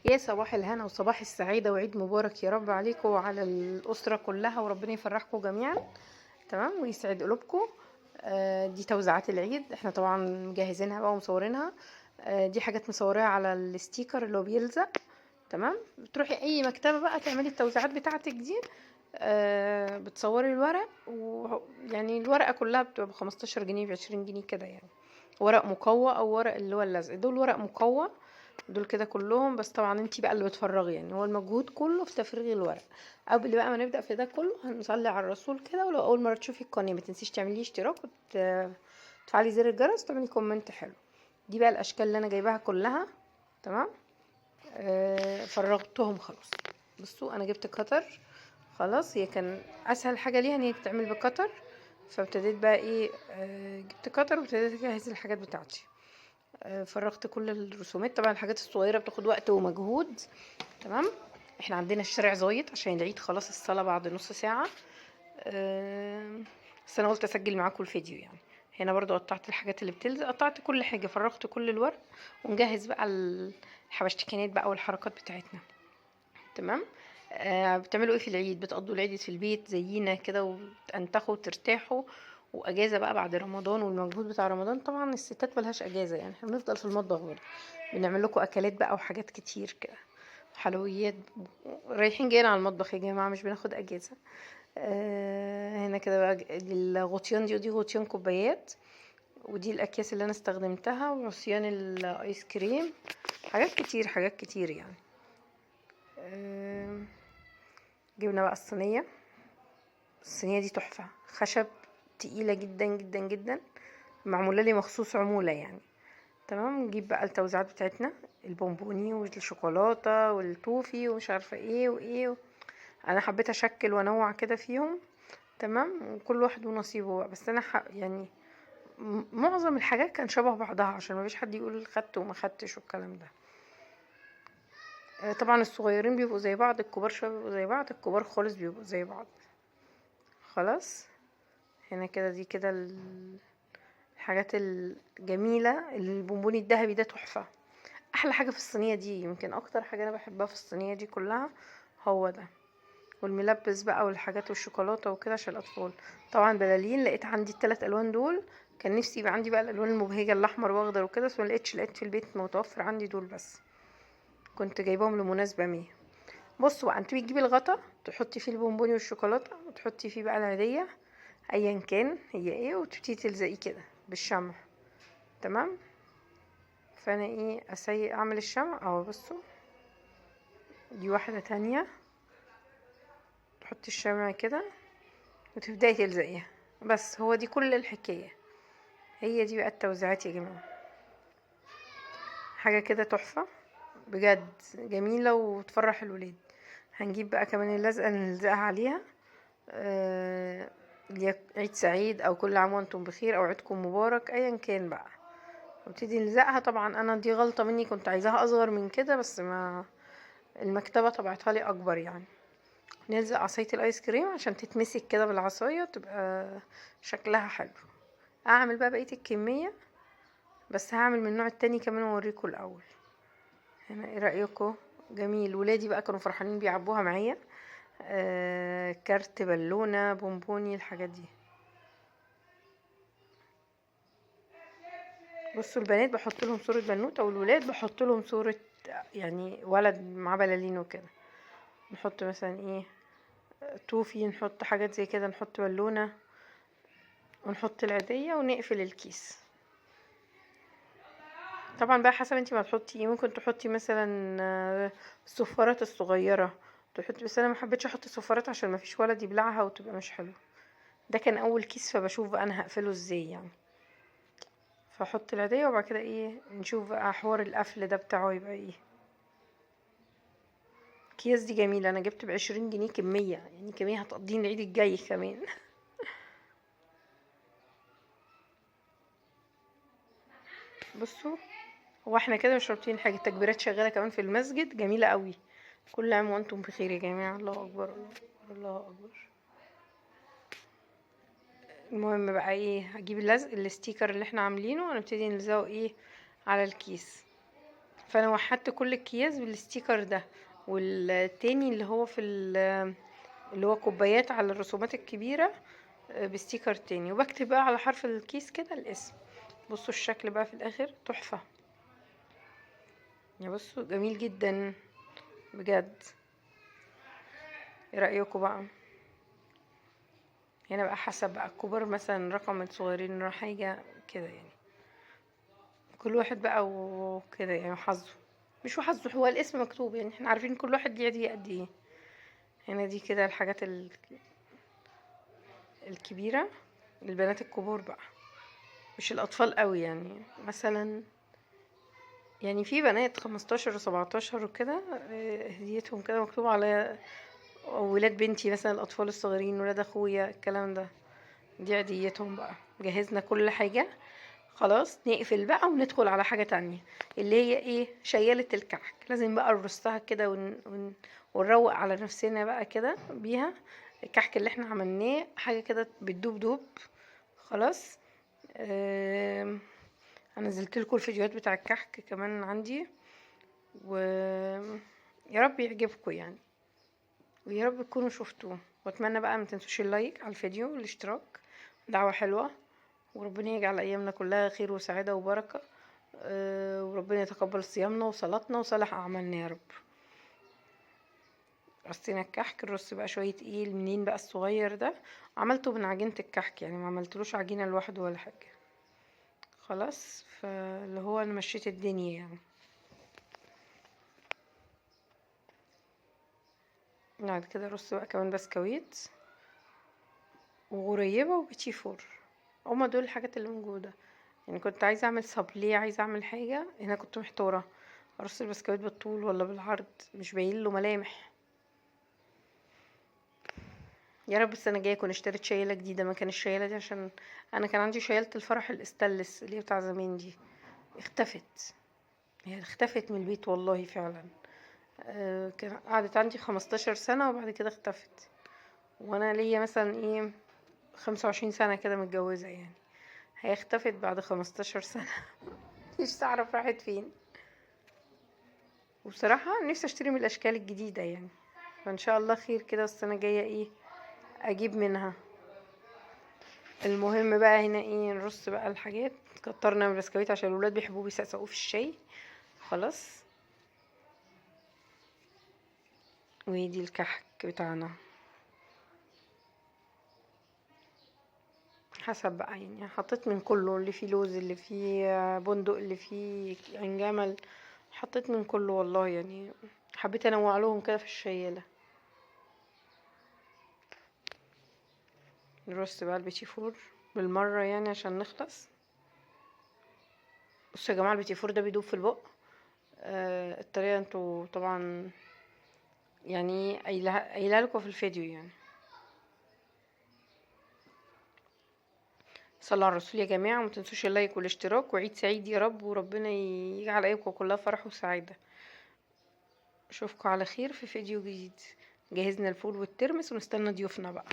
يا صباح الهنا وصباح السعادة وعيد مبارك يا رب عليكم وعلى الأسرة كلها، وربنا يفرحكم جميعا. تمام ويسعد قلوبكم. دي توزيعات العيد، احنا طبعا مجهزينها بقى ومصورينها. دي حاجات مصوريها على الستيكر اللي هو بيلزق. تمام، بتروحي اي مكتبة بقى تعملي التوزيعات بتاعتك دي. بتصوري الورق، ويعني الورقة كلها بتبقى ب15 جنيه ب20 جنيه كده يعني. ورق مقوى او ورق اللي هو اللزق، دول ورق مقوى دول كده كلهم. بس طبعا انتي بقى اللي بتفرغي، يعني هو المجهود كله في تفريغ الورق. قبل بقى ما نبدأ في ده كله هنصلي على الرسول كده. ولو اول مرة تشوفي القناة ما تنسيش تعملي اشتراك وتفعلي زر الجرس وتعملي كومنت حلو. دي بقى الاشكال اللي انا جايباها كلها. تمام. فرغتهم خلاص. بصوا انا جبت قطر. خلاص، هي كان اسهل حاجة ليها ان هي تتعمل بقطر. فابتديت بقى ايه، جبت قطر وابتديت اجهز الحاجات بتاعتي. فرغت كل الرسومات. طبعا الحاجات الصغيرة بتاخد وقت ومجهود. تمام. احنا عندنا الشارع زايد عشان العيد خلاص، الصلاة بعد نص ساعة. بس انا قلت اسجل معاكم الفيديو يعني. هنا برضو قطعت الحاجات اللي بتلزق، قطعت كل حاجة، فرغت كل الورق ونجهز بقى الحبشتكنات بقى والحركات بتاعتنا. تمام. بتعملوا ايه في العيد؟ بتقضوا العيد في البيت زينا كده وتنتخوا وترتاحوا؟ واجازه بقى بعد رمضان والمجهود بتاع رمضان. طبعا الستات ملهاش اجازه، يعني احنا بنفضل في المطبخ برضه. بنعمل لكم اكلات بقى وحاجات كتير كده، حلويات. رايحين جايين على المطبخ يا جماعه، مش بناخد اجازه. هنا كده بقى الغطيان دي، ودي غطيان كوبايات، ودي الاكياس اللي انا استخدمتها، وعصيان الايس كريم. حاجات كتير حاجات كتير يعني. آه جبنا بقى الصينيه. الصينيه دي تحفه خشب، تقيله جدا جدا جدا، معموله لي مخصوص عموله يعني. تمام. نجيب بقى التوزيعات بتاعتنا، البونبوني والشوكولاته والتوفي ومش عارفه ايه وايه. انا حبيت اشكل وانوع كده فيهم. تمام. وكل واحد ونصيبه بقى. بس انا يعني معظم الحاجات كان شبه بعضها عشان ما فيش حد يقول خدت وما خدتش والكلام ده. طبعا الصغيرين بيبقوا زي بعض، الكبار شويه بيبقوا زي بعض، الكبار خالص بيبقوا زي بعض. خلاص. هنا كده دي كده الحاجات الجميلة. البونبوني الذهبي ده تحفة. احلى حاجة في الصينية دي، يمكن اكتر حاجة انا بحبها في الصينية دي كلها هو ده. والملبس بقى والحاجات والشوكولاتة وكده عشان الاطفال. طبعا بلالين، لقيت عندي الثلاث الوان دول. كان نفسي يبقى عندي بقى الالوان المبهجة، الاحمر واخضر وكده، بس ما لقيتش. لقيت في البيت متوفر عندي دول بس. كنت جايباهم لمناسبة ما. بصوا بقى، انت بتجيبي الغطا تحطي فيه البونبوني والشوكولاتة، وتحطي فيه بقى العيدية ايا كان هي ايه، وتبتدي تلزقيه كده بالشمع. تمام. فانا ايه اعمل الشمع اهو. بصوا دي واحدة تانية. تحطي الشمع كده وتبداي تلزقيها. بس هو دي كل الحكاية. هي دي بقى التوزيعات يا جماعة. حاجة كده تحفة بجد، جميلة وتفرح الولاد. هنجيب بقى كمان اللزقة اللي نلزقها عليها. عيد سعيد او كل عام وانتم بخير او عيدكم مبارك ايا كان بقى. وابتدي نلزقها. طبعا انا دي غلطة مني، كنت عايزاها اصغر من كده بس ما المكتبة طبعتها لي اكبر يعني. نلزق عصاية الايس كريم عشان تتمسك كده بالعصاية، تبقى شكلها حلو. اعمل بقى بقية الكمية، بس هعمل من النوع التاني كمان واوريكم الاول. هنا ايه رأيكم؟ جميل. ولادي بقى كانوا فرحانين بيعبوها معايا. كارت، بالونة، بونبوني، الحاجات دي. بصوا البنات بحط لهم صورة بنوتة، والولاد بحط لهم صورة يعني ولد مع بلالين وكده. نحط مثلا ايه، توفي، نحط حاجات زي كده، نحط بالونة ونحط العيدية ونقفل الكيس. طبعا بقى حسب انتي ما تحطي ايه. ممكن تحطي مثلا الصفارات الصغيرة تحطي، بس انا ما حبيتش احط صفارات عشان ما فيش ولد يبلعها وتبقى مش حلوه. ده كان اول كيس، فبشوف بقى انا هقفله ازاي يعني. فاحط العيدية وبعد كده ايه، نشوف بقى حوار القفل ده بتاعه يبقى ايه. الأكياس دي جميلة، أنا جبت ب20 جنيه كمية، يعني كمية هتقضيني العيد الجاي كمان. بصوا، هو احنا كده مش رابطين حاجة. التكبيرات شغالة كمان في المسجد، جميلة قوي. كل عام وانتم بخير يا جماعة. الله أكبر الله أكبر الله أكبر. المهم بقى ايه، هجيب اللزق الاستيكر اللي احنا عاملينه ونبتدي نلزقه ايه على الكيس. فانا وحدت كل الاكياس بالستيكر ده، والتاني اللي هو في اللي هو كوبايات على الرسومات الكبيرة بستيكر تاني، وبكتب بقى على حرف الكيس كده الاسم. بصوا الشكل بقى في الاخر تحفة، يا بصوا جميل جدا بجد. ايه رأيكم بقى؟ هنا بقى حسب بقى الكبار مثلا رقم، الصغيرين حاجة كده يعني، كل واحد بقى وكده يعني حظه، مش وحظه، هو الاسم مكتوب يعني، احنا عارفين كل واحد دي قد ايه. هنا دي كده الحاجات الكبيرة، البنات الكبار بقى، مش الأطفال قوي يعني. مثلا يعني في بنات 15 و17 وكده، هديتهم كده مكتوب على ولاد بنتي مثلا، الأطفال الصغيرين، ولاد أخويا، الكلام ده. دي عيديتهم بقى. جهزنا كل حاجة خلاص، نقفل بقى وندخل على حاجة تانية، اللي هي ايه؟ شيالة الكحك. لازم بقى نرصها كده ونروق على نفسنا بقى كده بيها. الكحك اللي احنا عملناه حاجة كده بتدوب دوب خلاص. انا نزلت لكم الفيديوهات بتاع الكحك كمان عندي، و يا رب يعجبكم يعني، ويا رب تكونوا شفتوه. واتمنى بقى ما تنسوش اللايك على الفيديو والاشتراك، دعوة حلوة. وربنا يجعل ايامنا كلها خير وسعادة وبركة، وربنا يتقبل صيامنا وصلاتنا وصالح اعمالنا يا رب. رصينا الكحك، الرص بقى شوية ايه المنين بقى الصغير ده، عملته من عجينة الكحك يعني، ما عملتلوش عجينة لوحده ولا حاجة خلاص. فاللي هو انا مشيت الدنيا يعني. بعد كده رص بقى كمان بسكويت وغريبة وبيتي فور، هما دول الحاجات اللي موجودة يعني. كنت عايزة اعمل صابليه، عايزة اعمل حاجة هنا، كنت محتارة ارص البسكويت بالطول ولا بالعرض، مش باين له ملامح. يا رب السنة الجاية اكون اشتريت شيالة جديدة مكان الشيالة دي، عشان انا كان عندي شيالة الفرح الاستانلس اللي هي بتاع زمان دي، اختفت. هي اختفت من البيت والله فعلا. كان قعدت عندي 15 سنة وبعد كده اختفت، وانا ليا مثلا ايه 25 سنة كده متجوزة يعني. هي اختفت بعد 15 سنة مش تعرف راحت فين. وبصراحة نفسي اشتري من الاشكال الجديدة يعني، فان شاء الله خير كده السنة الجاية ايه اجيب منها. المهم بقى هنا ايه، نرص بقى الحاجات. كترنا من البسكويت عشان الولاد بيحبوه بيسقسقوه في الشاي خلاص. ودي الكحك بتاعنا حسب بقى يعني، حطيت من كله، اللي فيه لوز، اللي فيه بندق، اللي فيه عين جمل، حطيت من كله والله يعني، حبيت انوع لهم كده في الشيالة. نرص بقى البيتي فور بالمرة يعني عشان نخلص. بصوا يا جماعة البيتي فور ده بيدوب في البق. الطريقة انتوا طبعا يعني قايلها لكم في الفيديو يعني. صلوا على الرسول يا جماعة، وما تنسوش اللايك والاشتراك، وعيد سعيد يا رب، وربنا يجعل ايامكم كلها فرح وسعادة. اشوفكم على خير في فيديو جديد. جهزنا الفول والترمس ونستنى ضيوفنا بقى.